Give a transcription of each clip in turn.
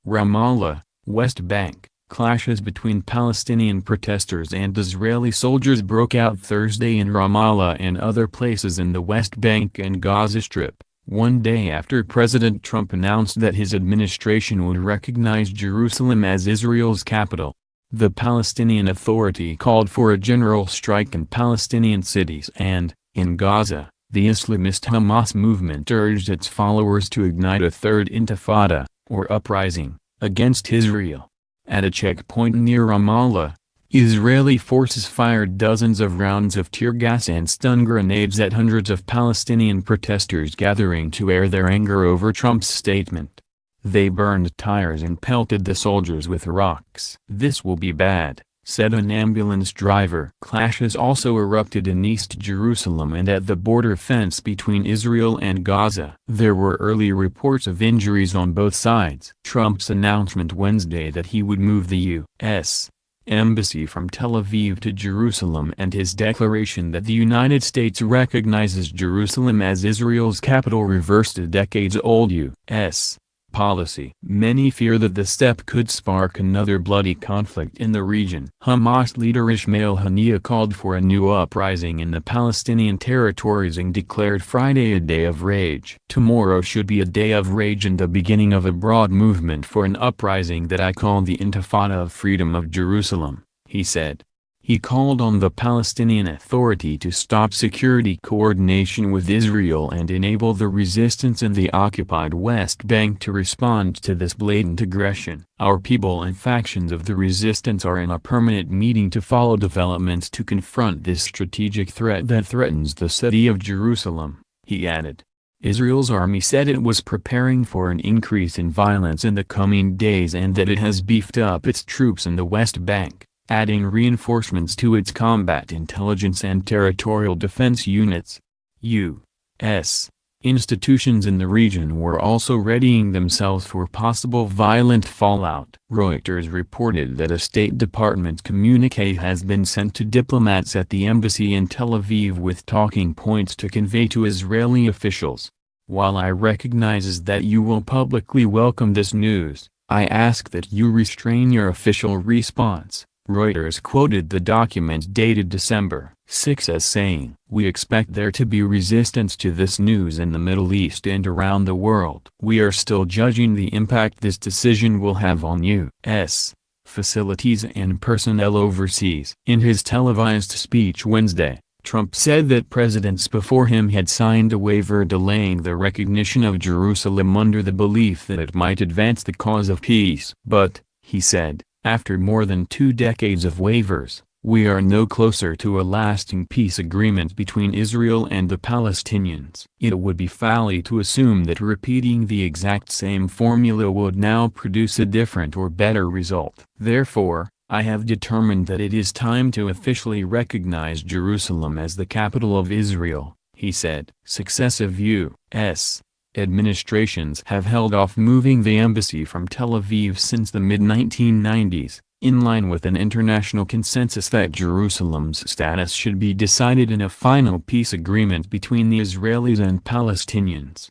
Ramallah, West Bank. Clashes between Palestinian protesters and Israeli soldiers broke out Thursday in Ramallah and other places in the West Bank and Gaza Strip, one day after President Trump announced that his administration would recognize Jerusalem as Israel's capital. The Palestinian Authority called for a general strike in Palestinian cities and, in Gaza, the Islamist Hamas movement urged its followers to ignite a third intifada, or uprising, against Israel. At a checkpoint near Ramallah, Israeli forces fired dozens of rounds of tear gas and stun grenades at hundreds of Palestinian protesters gathering to air their anger over Trump's statement. They burned tires and pelted the soldiers with rocks. "This will be bad," said an ambulance driver. Clashes also erupted in East Jerusalem and at the border fence between Israel and Gaza. There were early reports of injuries on both sides. Trump's announcement Wednesday that he would move the U.S. embassy from Tel Aviv to Jerusalem and his declaration that the United States recognizes Jerusalem as Israel's capital reversed a decades-old U.S. policy. Many fear that the step could spark another bloody conflict in the region. Hamas leader Ismail Haniyeh called for a new uprising in the Palestinian territories and declared Friday a day of rage. "Tomorrow should be a day of rage and the beginning of a broad movement for an uprising that I call the Intifada of Freedom of Jerusalem," he said. He called on the Palestinian Authority to stop security coordination with Israel and enable the resistance in the occupied West Bank to respond to this blatant aggression. "Our people and factions of the resistance are in a permanent meeting to follow developments to confront this strategic threat that threatens the city of Jerusalem," he added. Israel's army said it was preparing for an increase in violence in the coming days and that it has beefed up its troops in the West Bank, adding reinforcements to its combat intelligence and territorial defense units. U.S. institutions in the region were also readying themselves for possible violent fallout. Reuters reported that a State Department communique has been sent to diplomats at the embassy in Tel Aviv with talking points to convey to Israeli officials. "While I recognize that you will publicly welcome this news, I ask that you restrain your official response," Reuters quoted the document dated December 6 as saying, "We expect there to be resistance to this news in the Middle East and around the world. We are still judging the impact this decision will have on U.S. facilities and personnel overseas." In his televised speech Wednesday, Trump said that presidents before him had signed a waiver delaying the recognition of Jerusalem under the belief that it might advance the cause of peace. "But," he said, "after more than 2 decades of waivers, we are no closer to a lasting peace agreement between Israel and the Palestinians. It would be folly to assume that repeating the exact same formula would now produce a different or better result. Therefore, I have determined that it is time to officially recognize Jerusalem as the capital of Israel," he said. Successive U.S. administrations have held off moving the embassy from Tel Aviv since the mid-1990s, in line with an international consensus that Jerusalem's status should be decided in a final peace agreement between the Israelis and Palestinians.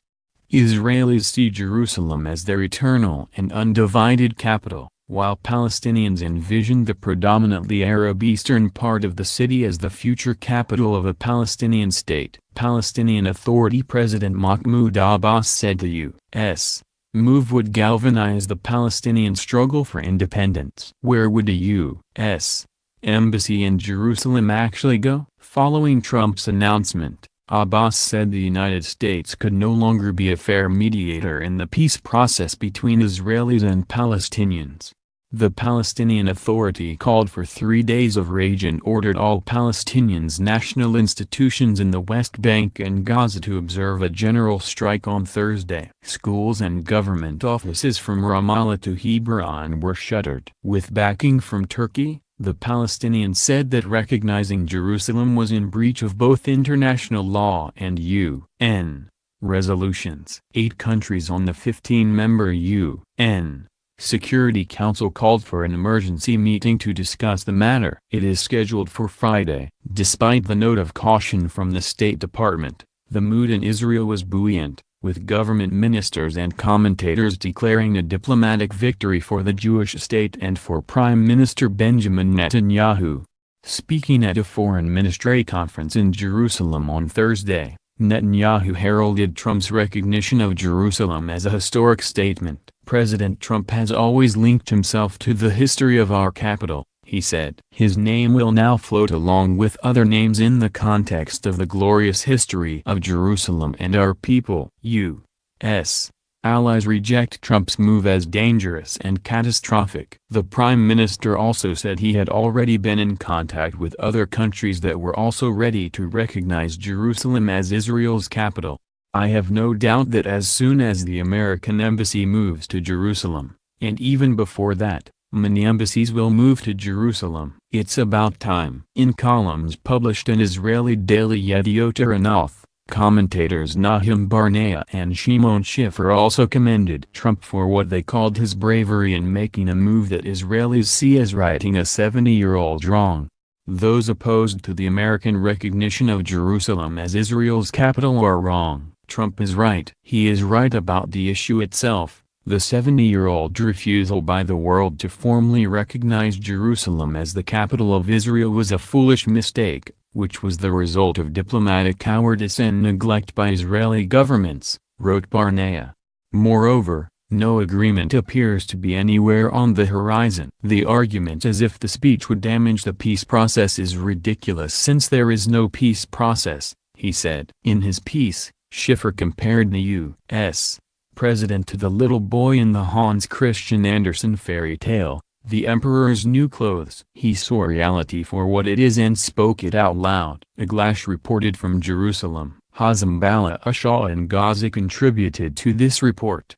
Israelis see Jerusalem as their eternal and undivided capital, while Palestinians envision the predominantly Arab eastern part of the city as the future capital of a Palestinian state. Palestinian Authority President Mahmoud Abbas said the U.S. move would galvanize the Palestinian struggle for independence. Where would a U.S. embassy in Jerusalem actually go? Following Trump's announcement, Abbas said the United States could no longer be a fair mediator in the peace process between Israelis and Palestinians. The Palestinian Authority called for 3 days of rage and ordered all Palestinians' national institutions in the West Bank and Gaza to observe a general strike on Thursday. Schools and government offices from Ramallah to Hebron were shuttered. With backing from Turkey, the Palestinians said that recognizing Jerusalem was in breach of both international law and UN resolutions. 8 countries on the 15-member UN Security Council called for an emergency meeting to discuss the matter. It is scheduled for Friday. Despite the note of caution from the State Department, the mood in Israel was buoyant, with government ministers and commentators declaring a diplomatic victory for the Jewish state and for Prime Minister Benjamin Netanyahu. Speaking at a foreign ministry conference in Jerusalem on Thursday, Netanyahu heralded Trump's recognition of Jerusalem as a historic statement. "President Trump has always linked himself to the history of our capital," he said. "His name will now float along with other names in the context of the glorious history of Jerusalem and our people." U.S. allies reject Trump's move as dangerous and catastrophic. The Prime Minister also said he had already been in contact with other countries that were also ready to recognize Jerusalem as Israel's capital. "I have no doubt that as soon as the American embassy moves to Jerusalem, and even before that, many embassies will move to Jerusalem. It's about time." In columns published in Israeli daily Yediot Ahronoth, commentators Nahum Barnea and Shimon Schiffer also commended Trump for what they called his bravery in making a move that Israelis see as righting a 70-year-old wrong. Those opposed to the American recognition of Jerusalem as Israel's capital are wrong. Trump is right. He is right about the issue itself. The 70-year-old refusal by the world to formally recognize Jerusalem as the capital of Israel was a foolish mistake, which was the result of diplomatic cowardice and neglect by Israeli governments, wrote Barnea. Moreover, no agreement appears to be anywhere on the horizon. "The argument as if the speech would damage the peace process is ridiculous since there is no peace process," he said. In his piece, Schiffer compared the U.S. president to the little boy in the Hans Christian Andersen fairy tale, The Emperor's New Clothes. "He saw reality for what it is and spoke it out loud." Eglash reported from Jerusalem. Hazem Bala Ashal in Gaza contributed to this report.